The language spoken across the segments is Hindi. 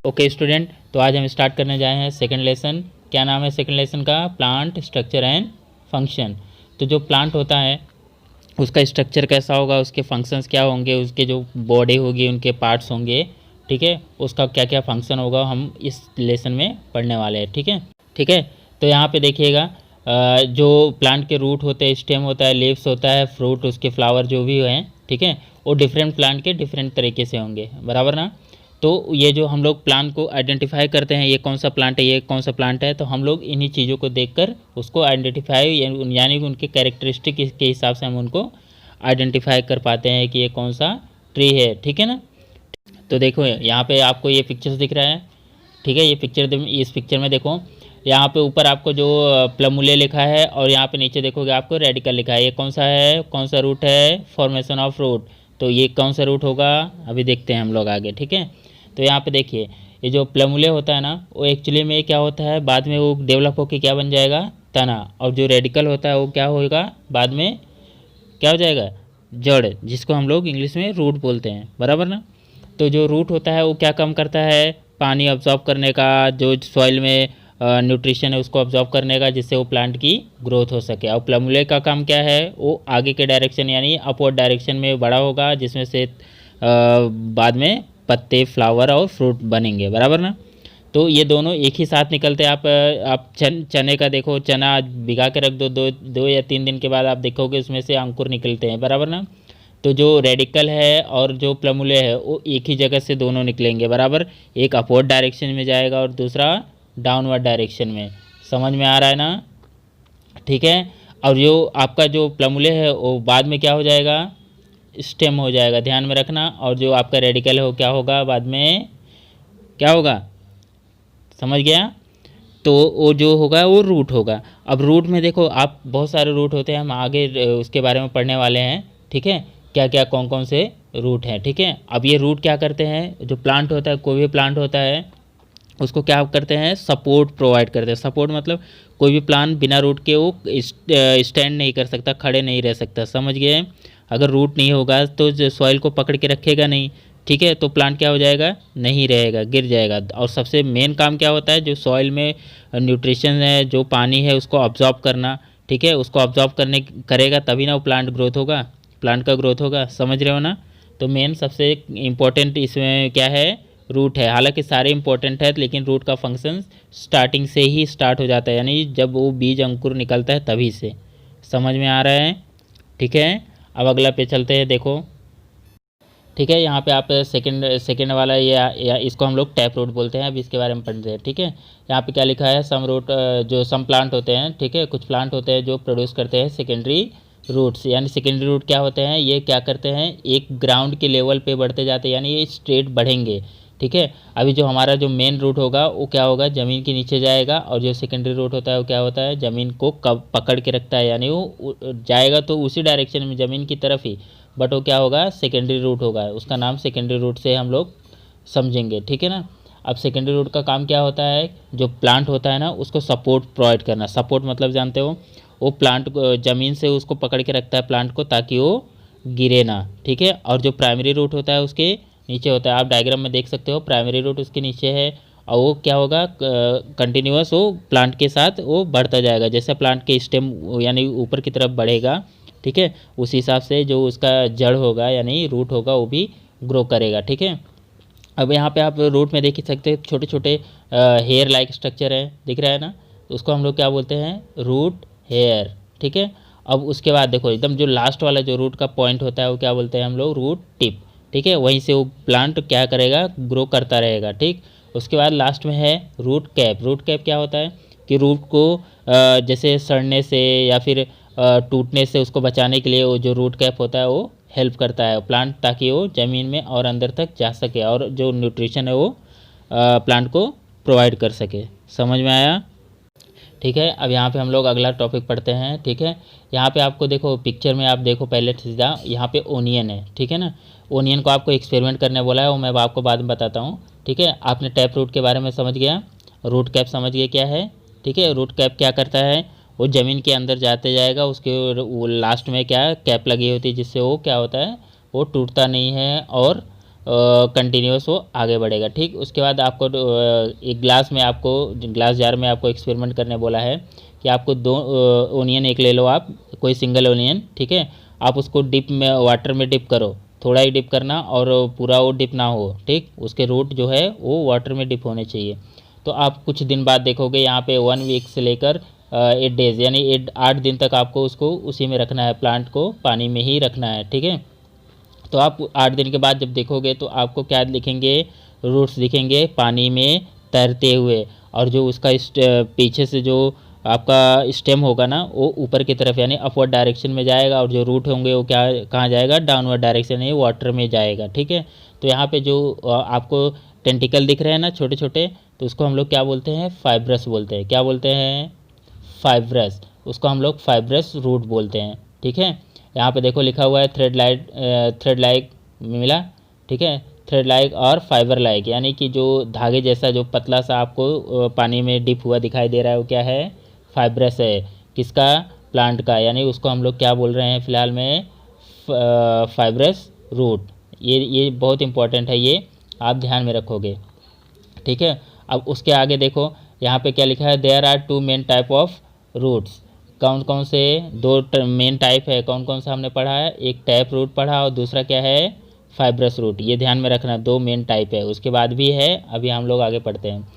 ओके स्टूडेंट, तो आज हम स्टार्ट करने जाए हैं सेकंड लेसन। क्या नाम है सेकंड लेसन का? Plant structure and function. तो जो प्लांट होता है उसका स्ट्रक्चर कैसा होगा, उसके फंक्शंस क्या होंगे, उसके जो बॉडी होगी, उनके पार्ट्स होंगे, ठीक है, उसका क्या क्या फंक्शन होगा, हम इस लेसन में पढ़ने वाले हैं। ठीक है, ठीक है। तो यहाँ पे देखिएगा, जो प्लांट के रूट होते हैं, स्टेम होता है, लीव्स होता है, फ्रूट, उसके फ्लावर जो भी हैं, ठीक है, वो डिफरेंट प्लांट के डिफरेंट तरीके से होंगे, बराबर ना। तो ये जो हम लोग प्लांट को आइडेंटिफाई करते हैं, ये कौन सा प्लांट है, ये कौन सा प्लांट है, तो हम लोग इन्हीं चीज़ों को देखकर उसको आइडेंटिफाई यानी कि उनके कैरेक्टरिस्टिक के हिसाब से हम उनको आइडेंटिफाई कर पाते हैं कि ये कौन सा ट्री है। ठीक है ना। तो देखो यहाँ पे आपको ये पिक्चर्स दिख रहा है, ठीक है। ये पिक्चर, इस पिक्चर में देखो, यहाँ पे ऊपर आपको जो प्लमुले लिखा है और यहाँ पे नीचे देखोगे आपको रेडिकल लिखा है। ये कौन सा है, कौन सा रूट है? Formation of root. तो ये कौन सा रूट होगा, अभी देखते हैं हम लोग आगे। ठीक है। तो यहाँ पे देखिए, ये जो प्लमुले होता है ना, वो एक्चुअली में क्या होता है, बाद में वो डेवलप होकर क्या बन जाएगा? तना। और जो रेडिकल होता है वो क्या होगा, बाद में क्या हो जाएगा? जड़, जिसको हम लोग इंग्लिश में रूट बोलते हैं, बराबर ना। तो जो रूट होता है वो क्या काम करता है? पानी अब्जॉर्ब करने का, जो सॉइल में न्यूट्रिशन है उसको अब्जॉर्ब करने का, जिससे वो प्लांट की ग्रोथ हो सके। और प्लमुले का काम क्या है? वो आगे के डायरेक्शन यानी अपवर्ड डायरेक्शन में बड़ा होगा, जिसमें से बाद में पत्ते, फ्लावर और फ्रूट बनेंगे, बराबर ना। तो ये दोनों एक ही साथ निकलते हैं। आप चने का देखो, चना भिगा के रख दो, दो या 3 दिन के बाद आप देखोगे उसमें से अंकुर निकलते हैं, बराबर ना। तो जो रेडिकल है और जो प्लमुले है वो एक ही जगह से दोनों निकलेंगे, बराबर। एक अपवर्ड डायरेक्शन में जाएगा और दूसरा डाउनवर्ड डायरेक्शन में। समझ में आ रहा है ना? ठीक है। और जो आपका जो प्लमुले है वो बाद में क्या हो जाएगा? स्टेम हो जाएगा, ध्यान में रखना। और जो आपका रेडिकल है वो क्या होगा, बाद में क्या होगा? समझ गया? तो वो जो होगा वो रूट होगा। अब रूट में देखो आप, बहुत सारे रूट होते हैं, हम आगे उसके बारे में पढ़ने वाले हैं। ठीक है, क्या क्या कौन कौन से रूट हैं। ठीक है। अब ये रूट क्या करते हैं, जो प्लांट होता है, कोई भी प्लांट होता है उसको क्या करते हैं? सपोर्ट प्रोवाइड करते हैं। सपोर्ट मतलब कोई भी प्लांट बिना रूट के वो स्टैंड नहीं कर सकता, खड़े नहीं रह सकता। समझ गए? अगर रूट नहीं होगा तो जो सॉइल को पकड़ के रखेगा नहीं, ठीक है, तो प्लांट क्या हो जाएगा? नहीं रहेगा, गिर जाएगा। और सबसे मेन काम क्या होता है, जो सॉइल में न्यूट्रिशन है, जो पानी है, उसको ऑब्जॉर्ब करना। ठीक है, उसको ऑब्जॉर्ब करेगा तभी ना वो प्लांट ग्रोथ होगा, प्लांट का ग्रोथ होगा। समझ रहे हो ना? तो मेन सबसे इम्पोर्टेंट इसमें क्या है? रूट है। हालांकि सारे इंपॉर्टेंट है, लेकिन रूट का फंक्शन स्टार्टिंग से ही स्टार्ट हो जाता है, यानी जब वो बीज अंकुर निकलता है तभी से। समझ में आ रहा है? ठीक है। अब अगला पे चलते हैं, देखो। ठीक है, यहाँ पे आप सेकंड वाला या इसको हम लोग टैप रूट बोलते हैं। अब इसके बारे में पढ़ते हैं। ठीक है, यहाँ पे क्या लिखा है? सम रूट, जो सम प्लांट होते हैं, ठीक है, कुछ प्लांट होते हैं जो प्रोड्यूस करते हैं सेकेंडरी रूट्स। यानी सेकेंडरी रूट क्या होते हैं? ये क्या करते हैं, एक ग्राउंड के लेवल पे बढ़ते जाते हैं, यानी ये स्ट्रेट बढ़ेंगे। ठीक है। अभी जो हमारा जो मेन रूट होगा वो क्या होगा? ज़मीन के नीचे जाएगा। और जो सेकेंडरी रूट होता है वो क्या होता है? ज़मीन को पकड़ के रखता है, यानी वो जाएगा तो उसी डायरेक्शन में, ज़मीन की तरफ ही, बट वो क्या होगा? सेकेंडरी रूट होगा। उसका नाम सेकेंडरी रूट से हम लोग समझेंगे। ठीक है ना। अब सेकेंडरी रूट का काम क्या होता है? जो प्लांट होता है ना उसको सपोर्ट प्रोवाइड करना। सपोर्ट मतलब जानते हो, वो प्लांट ज़मीन से उसको पकड़ के रखता है प्लांट को, ताकि वो गिरे ना। ठीक है। और जो प्राइमरी रूट होता है उसके नीचे होता है। आप डायग्राम में देख सकते हो, प्राइमरी रूट उसके नीचे है और वो क्या होगा? कंटिन्यूअस वो प्लांट के साथ वो बढ़ता जाएगा। जैसे प्लांट के स्टेम यानी ऊपर की तरफ बढ़ेगा, ठीक है, उस हिसाब से जो उसका जड़ होगा यानी रूट होगा वो भी ग्रो करेगा। ठीक है। अब यहाँ पे आप रूट में देख सकते हैं छोटे छोटे हेयर लाइक स्ट्रक्चर है, दिख रहा है ना। तो उसको हम लोग क्या बोलते हैं? Root hair. ठीक है। अब उसके बाद देखो, एकदम जो लास्ट वाला जो रूट का पॉइंट होता है वो क्या बोलते हैं हम लोग? Root tip. ठीक है, वहीं से वो प्लांट क्या करेगा? ग्रो करता रहेगा। ठीक। उसके बाद लास्ट में है रूट कैप। रूट कैप क्या होता है कि रूट को जैसे सड़ने से या फिर टूटने से उसको बचाने के लिए वो जो रूट कैप होता है वो हेल्प करता है प्लांट, ताकि वो ज़मीन में और अंदर तक जा सके और जो न्यूट्रिशन है वो प्लांट को प्रोवाइड कर सके। समझ में आया? ठीक है। अब यहाँ पे हम लोग अगला टॉपिक पढ़ते हैं। ठीक है, यहाँ पे आपको देखो, पिक्चर में आप देखो पहले सीधा, यहाँ पे ओनियन है। ठीक है ना। ओनियन को आपको एक्सपेरिमेंट करने बोला है, वो मैं आपको बाद में बताता हूँ। ठीक है। आपने टैप रूट के बारे में समझ गया, रूट कैप समझ गए क्या है। ठीक है। रूट कैप क्या करता है? वो ज़मीन के अंदर जाते जाएगा, उसके वो लास्ट में क्या कैप लगी होती है, जिससे वो क्या होता है? वो टूटता नहीं है और कंटिन्यूस वो आगे बढ़ेगा। ठीक, उसके बाद आपको एक ग्लास में आपको ग्लास जार में आपको एक्सपेरिमेंट करने बोला है कि आपको 2 ओनियन एक ले लो आप, कोई सिंगल ओनियन, ठीक है। आप उसको डिप में वाटर में डिप करो, थोड़ा ही डिप करना और पूरा वो डिप ना हो, ठीक। उसके रूट जो है वो वाटर में डिप होने चाहिए। तो आप कुछ दिन बाद देखोगे यहाँ पे 1 वीक से लेकर 8 डेज़ यानी 8 दिन तक आपको उसको उसी में रखना है, प्लांट को पानी में ही रखना है, ठीक है। तो आप 8 दिन के बाद जब देखोगे तो आपको क्या दिखेंगे, रूट्स दिखेंगे पानी में तैरते हुए, और जो उसका पीछे से जो आपका स्टेम होगा ना वो ऊपर की तरफ यानी अपवर्ड डायरेक्शन में जाएगा, और जो रूट होंगे वो क्या कहाँ जाएगा, डाउनवर्ड डायरेक्शन यानी वाटर में जाएगा, ठीक है। तो यहाँ पे जो आपको टेंटिकल दिख रहे हैं ना छोटे छोटे, तो उसको हम लोग क्या बोलते हैं, फाइब्रस बोलते हैं। क्या बोलते हैं, फाइब्रस। उसको हम लोग फाइब्रस रूट बोलते हैं, ठीक है। यहाँ पे देखो लिखा हुआ है थ्रेड लाइक मिला, ठीक है। थ्रेड लाइक और फाइबर लाइक यानी कि जो धागे जैसा जो पतला सा आपको पानी में डिप हुआ दिखाई दे रहा है वो क्या है, फाइब्रस है। किसका, प्लांट का, यानी उसको हम लोग क्या बोल रहे हैं फिलहाल में, फाइब्रस रूट। ये बहुत इंपॉर्टेंट है, ये आप ध्यान में रखोगे, ठीक है। अब उसके आगे देखो यहाँ पे क्या लिखा है, there are 2 main type of roots. कौन कौन से 2 मेन टाइप है, कौन कौन सा हमने पढ़ा है, एक टैप रूट पढ़ा और दूसरा क्या है, फाइब्रस रूट। ये ध्यान में रखना, 2 मेन टाइप है, उसके बाद भी है, अभी हम लोग आगे पढ़ते हैं,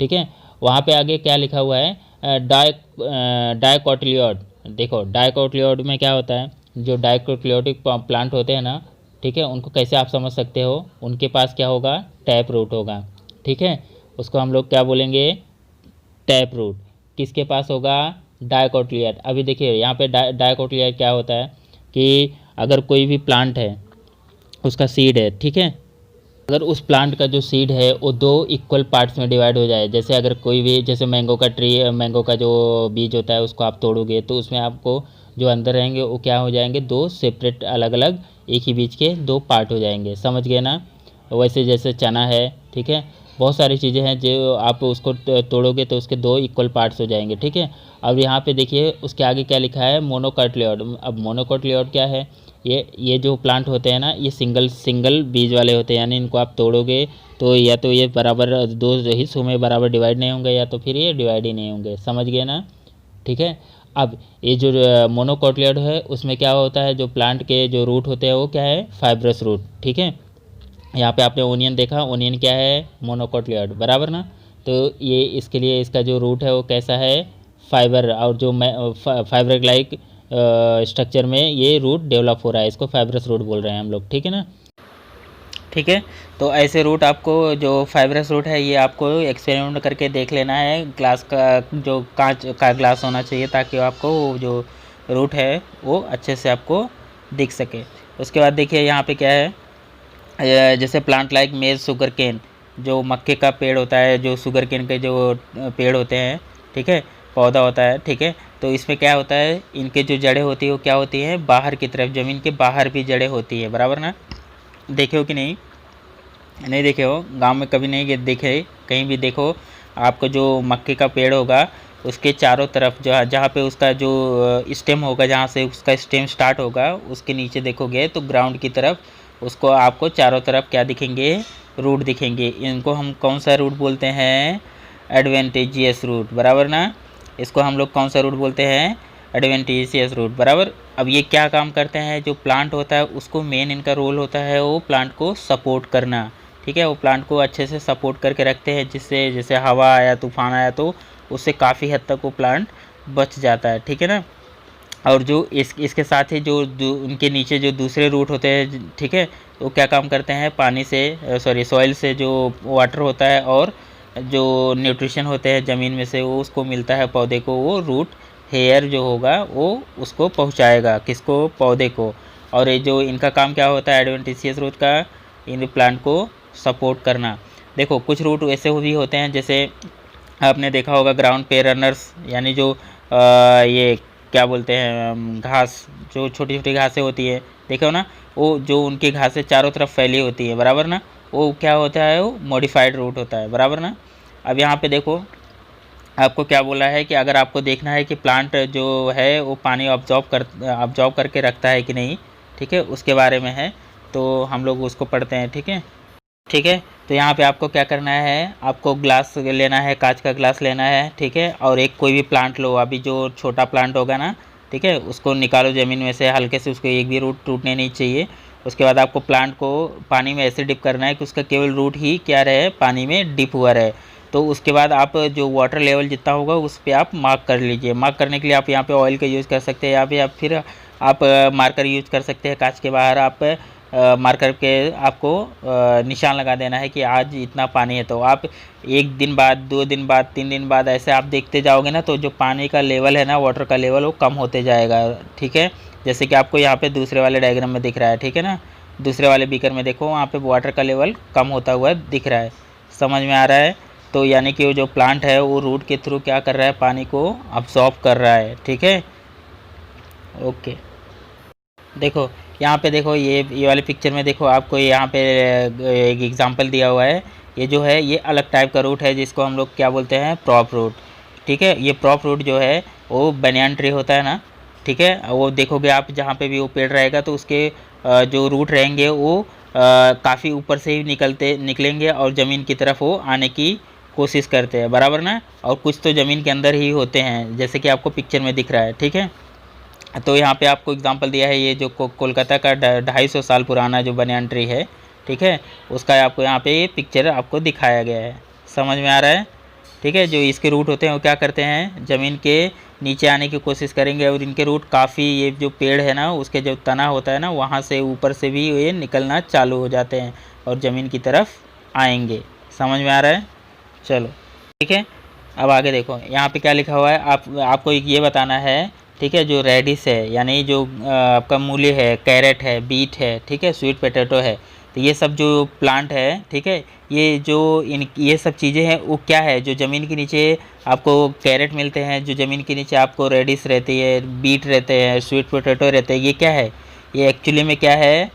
ठीक है। वहाँ पे आगे क्या लिखा हुआ है, डायकोटिलियड। देखो डायकोटिलियड में क्या होता है, जो डायकोटिलियोटिक प्लांट होते हैं ना, ठीक है, उनको कैसे आप समझ सकते हो, उनके पास क्या होगा, टैप रूट होगा, ठीक है। उसको हम लोग क्या बोलेंगे, टैप रूट। किसके पास होगा, डायकोटिलियड। अभी देखिए यहाँ पे डायकोटिलियड क्या होता है कि अगर कोई भी प्लांट है, उसका सीड है, ठीक है, अगर उस प्लांट का जो सीड है वो 2 इक्वल पार्ट्स में डिवाइड हो जाए, जैसे अगर कोई भी, जैसे मैंगो का ट्री, मैंगो का जो बीज होता है उसको आप तोड़ोगे तो उसमें आपको जो अंदर रहेंगे वो क्या हो जाएंगे, 2 सेपरेट अलग अलग एक ही बीज के 2 पार्ट हो जाएंगे, समझ गए ना। वैसे जैसे चना है, ठीक है, बहुत सारी चीज़ें हैं जो आप उसको तोड़ोगे तो उसके 2 इक्वल पार्ट्स हो जाएंगे, ठीक है। अब यहाँ पे देखिए उसके आगे क्या लिखा है, मोनोकोटिलियड। अब मोनोकोटिलियड क्या है, ये जो प्लांट होते हैं ना, ये सिंगल बीज वाले होते हैं, यानी इनको आप तोड़ोगे तो या तो ये बराबर 2 हिस्सों में बराबर डिवाइड नहीं होंगे, या तो फिर ये डिवाइड ही नहीं होंगे, समझ गए ना, ठीक है। अब ये जो मोनोकोटिलियड है उसमें क्या होता है, जो प्लांट के जो रूट होते हैं वो क्या है, फाइब्रस रूट, ठीक है। यहाँ पे आपने ओनियन देखा, ओनियन क्या है, मोनोकोटिलियड, बराबर ना। तो ये इसके लिए इसका जो रूट है वो कैसा है, फाइबर, और जो फाइबर लाइक स्ट्रक्चर में ये रूट डेवलप हो रहा है, इसको फाइब्रस रूट बोल रहे हैं हम लोग, ठीक है ना, ठीक है। तो ऐसे रूट आपको, जो फाइब्रस रूट है ये आपको एक्सपेरिमेंट करके देख लेना है। ग्लास का जो कांच का ग्लास होना चाहिए ताकि आपको जो रूट है वो अच्छे से आपको दिख सके। उसके बाद देखिए यहाँ पे क्या है, जैसे प्लांट लाइक मेज शुगर केन, जो मक्के का पेड़ होता है, जो शुगर केन के जो पेड़ होते हैं, ठीक है, पौधा होता है, ठीक है। तो इसमें क्या होता है, इनके जो जड़ें होती है वो क्या होती हैं, बाहर की तरफ, ज़मीन के बाहर भी जड़ें होती है, बराबर ना। देखे हो कि नहीं, नहीं देखे हो, गांव में कभी नहीं देखे, कहीं भी देखो आपको जो मक्के का पेड़ होगा उसके चारों तरफ जहाँ पे उसका जो स्टेम होगा, जहाँ से उसका स्टेम स्टार्ट होगा, उसके नीचे देखोगे तो ग्राउंड की तरफ उसको आपको चारों तरफ क्या दिखेंगे, रूट दिखेंगे। इनको हम कौन सा रूट बोलते हैं, एडवेंटिजियस रूट, बराबर ना। इसको हम लोग कौन सा रूट बोलते हैं, एडवेंटिजियस रूट, बराबर। अब ये क्या काम करते हैं, जो प्लांट होता है उसको मेन इनका रोल होता है वो प्लांट को सपोर्ट करना, ठीक है। वो प्लांट को अच्छे से सपोर्ट करके रखते हैं, जिससे जैसे हवा आया, तूफान आया तो उससे काफ़ी हद तक वो प्लांट बच जाता है, ठीक है ना। और जो इसके साथ ही जो उनके नीचे जो दूसरे रूट होते हैं, ठीक है, वो क्या काम करते हैं, पानी से सॉइल से जो वाटर होता है और जो न्यूट्रिशन होते हैं ज़मीन में से वो उसको मिलता है पौधे को, वो रूट हेयर जो होगा वो उसको पहुंचाएगा, किसको, पौधे को। और ये जो इनका काम क्या होता है, एडवेंटिशियस रूट का, इन प्लांट को सपोर्ट करना। देखो कुछ रूट ऐसे भी होते हैं, जैसे आपने देखा होगा ग्राउंड पे रनर्स, यानी जो ये क्या बोलते हैं, घास, जो छोटी छोटी घासें होती है, देखो ना, वो जो उनकी घासें चारों तरफ फैली होती है, बराबर ना, वो क्या होता है, वो मॉडिफाइड रूट होता है, बराबर ना। अब यहाँ पे देखो आपको क्या बोला है कि अगर आपको देखना है कि प्लांट जो है वो पानी ऑब्जॉर्व करके रखता है कि नहीं, ठीक है, उसके बारे में है। तो हम लोग उसको पढ़ते हैं। ठीक है, ठीक है। तो यहाँ पे आपको क्या करना है, आपको ग्लास लेना है, कांच का ग्लास लेना है। ठीक है, और एक कोई भी प्लांट लो, अभी जो छोटा प्लांट होगा ना, ठीक है, उसको निकालो ज़मीन में से हल्के से, उसको एक भी रूट टूटने नहीं चाहिए। उसके बाद आपको प्लांट को पानी में ऐसे डिप करना है कि उसका केवल रूट ही क्या रहे, पानी में डिप हुआ रहे। तो उसके बाद आप जो वाटर लेवल जितना होगा उस पर आप मार्क कर लीजिए। मार्क करने के लिए आप यहाँ पे ऑयल का यूज़ कर सकते हैं, या फिर आप मार्कर यूज़ कर सकते हैं। कांच के बाहर आप मार्कर के आपको निशान लगा देना है कि आज इतना पानी है। तो आप 1 दिन बाद, 2 दिन बाद, 3 दिन बाद ऐसे आप देखते जाओगे ना, तो जो पानी का लेवल है ना, वाटर का लेवल, वो कम होते जाएगा। ठीक है, जैसे कि आपको यहाँ पे दूसरे वाले डायग्राम में दिख रहा है। ठीक है ना, दूसरे वाले बीकर में देखो, वहाँ पे वाटर का लेवल कम होता हुआ दिख रहा है। समझ में आ रहा है? तो यानी कि वो जो प्लांट है वो रूट के थ्रू क्या कर रहा है, पानी को अब्सॉर्ब कर रहा है। ठीक है, ओके। देखो यहाँ पे देखो, ये वाले पिक्चर में देखो, आपको यहाँ पे एक एग्जांपल दिया हुआ है। ये जो है ये अलग टाइप का रूट है, जिसको हम लोग क्या बोलते हैं, प्रॉप रूट। ठीक है, ये प्रॉप रूट जो है वो बनियान ट्री होता है ना। ठीक है, वो देखोगे आप जहाँ पे भी वो पेड़ रहेगा तो उसके जो रूट रहेंगे वो काफ़ी ऊपर से ही निकलेंगे और ज़मीन की तरफ वो आने की कोशिश करते हैं, बराबर ना। और कुछ तो ज़मीन के अंदर ही होते हैं, जैसे कि आपको पिक्चर में दिख रहा है। ठीक है, तो यहाँ पे आपको एग्जांपल दिया है, ये जो कोलकाता का 250 साल पुराना जो बनियान ट्री है, ठीक है, उसका आपको यहाँ पे ये पिक्चर आपको दिखाया गया है। समझ में आ रहा है? ठीक है, जो इसके रूट होते हैं वो क्या करते हैं, ज़मीन के नीचे आने की कोशिश करेंगे, और इनके रूट काफ़ी, ये जो पेड़ है ना उसके जो तना होता है ना, वहाँ से ऊपर से भी ये निकलना चालू हो जाते हैं और ज़मीन की तरफ आएंगे। समझ में आ रहा है? चलो ठीक है, अब आगे देखो यहाँ पे क्या लिखा हुआ है। आपको ये बताना है, ठीक है, जो रेडिस है यानी जो आपका मूली है, कैरेट है, बीट है, ठीक है, स्वीट पोटैटो है, तो ये सब जो प्लांट है, ठीक है, ये सब चीज़ें हैं वो क्या है, जो ज़मीन के नीचे आपको कैरेट मिलते हैं, जो ज़मीन के नीचे आपको रेडिस रहती है, बीट रहते हैं, स्वीट पोटैटो रहते हैं, ये क्या है, ये एक्चुअली में क्या है,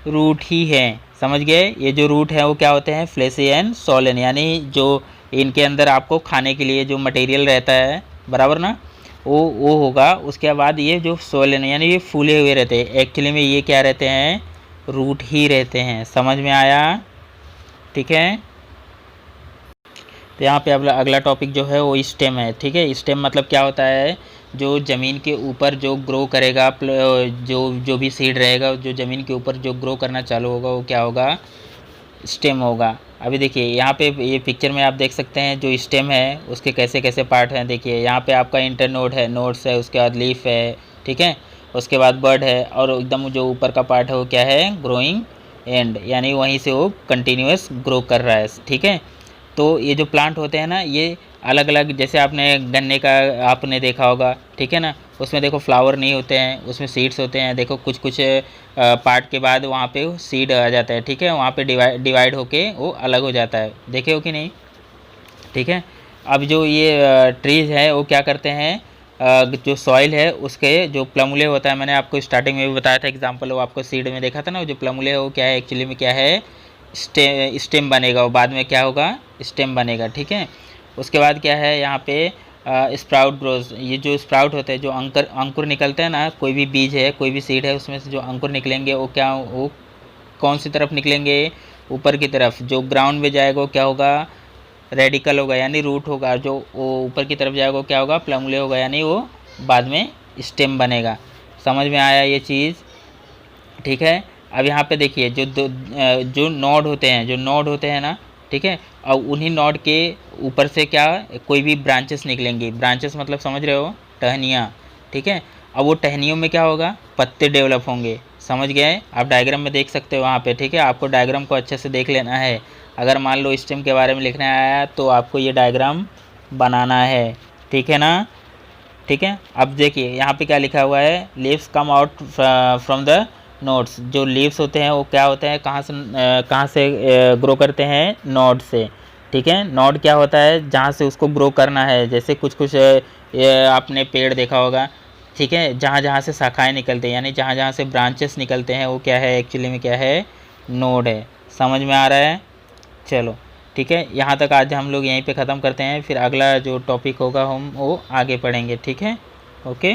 रूट ही है। समझ गए? ये जो रूट है वो क्या होते हैं, फ्लेशी एंड सोलन, यानी जो इनके अंदर आपको खाने के लिए जो मटेरियल रहता है, बराबर ना, वो होगा। उसके बाद ये जो सोलन यानी ये फूले हुए रहते हैं, एक्चुअली में ये क्या रहते हैं, रूट ही रहते हैं। समझ में आया? ठीक है, तो यहाँ पे अगला टॉपिक जो है वो स्टेम है। ठीक है, स्टेम मतलब क्या होता है, जो ज़मीन के ऊपर जो ग्रो करेगा, जो भी सीड रहेगा, जो ज़मीन के ऊपर जो ग्रो करना चालू होगा वो क्या होगा, स्टेम होगा। अभी देखिए यहाँ पे ये पिक्चर में आप देख सकते हैं जो स्टेम है उसके कैसे कैसे पार्ट हैं। देखिए यहाँ पे आपका इंटरनोड है, नोड्स है, उसके बाद लीफ है, ठीक है, उसके बाद बर्ड है, और एकदम जो ऊपर का पार्ट है वो क्या है, ग्रोइंग एंड, यानी वहीं से वो कंटिन्यूस ग्रो कर रहा है। ठीक है, तो ये जो प्लांट होते हैं ना, ये अलग अलग, जैसे आपने गन्ने का आपने देखा होगा, ठीक है ना, उसमें देखो फ्लावर नहीं होते हैं, उसमें सीड्स होते हैं। देखो कुछ कुछ पार्ट के बाद वहाँ पे सीड आ जाता है। ठीक है, वहाँ पे डिवाइड होके वो अलग हो जाता है, देखे हो कि नहीं? ठीक है, अब जो ये ट्रीज़ है वो क्या करते हैं, जो सॉइल है उसके जो प्लमुले होता है, मैंने आपको स्टार्टिंग में भी बताया था एग्जांपल, वो आपको सीड में देखा था ना, जो प्लमुले है वो क्या है, एक्चुअली में क्या है, स्टेम बनेगा, वो बाद में क्या होगा, स्टेम बनेगा। ठीक है, उसके बाद क्या है यहाँ पे स्प्राउट ग्रोज, ये जो स्प्राउट होते हैं, जो अंकुर निकलते हैं ना, कोई भी बीज है, कोई भी सीड है, उसमें से जो अंकुर निकलेंगे वो कौन सी तरफ निकलेंगे, ऊपर की तरफ। जो ग्राउंड में जाएगा वो क्या होगा, रेडिकल होगा यानी रूट होगा, जो वो ऊपर की तरफ जाएगा वो क्या होगा, प्लमुले होगा, यानी वो बाद में स्टेम बनेगा। समझ में आया ये चीज़? ठीक है, अब यहाँ पे देखिए जो नोड होते हैं ना, ठीक है, और उन्हीं नोड के ऊपर से क्या, कोई भी ब्रांचेस निकलेंगी। ब्रांचेस मतलब समझ रहे हो, टहनियाँ। ठीक है, अब वो टहनियों में क्या होगा, पत्ते डेवलप होंगे। समझ गए? आप डायग्राम में देख सकते हो वहाँ पे। ठीक है, आपको डायग्राम को अच्छे से देख लेना है। अगर मान लो स्टेम के बारे में लिखना आया तो आपको ये डायग्राम बनाना है। ठीक है ना? ठीक है, अब देखिए यहाँ पे क्या लिखा हुआ है, leaves come out from the nodes. जो लीव्स होते हैं वो क्या होते हैं, कहाँ से ग्रो करते हैं, नोड से। ठीक है, नोड क्या होता है, जहाँ से उसको ग्रो करना है। जैसे कुछ कुछ आपने पेड़ देखा होगा, ठीक है, जहाँ जहाँ से शाखाएं निकलते हैं, यानी जहाँ जहाँ से ब्रांचेस निकलते हैं वो क्या है, एक्चुअली में क्या है, नोड है। समझ में आ रहा है? चलो ठीक है, यहाँ तक आज हम लोग यहीं पे ख़त्म करते हैं, फिर अगला जो टॉपिक होगा हम वो आगे पढ़ेंगे। ठीक है, ओके।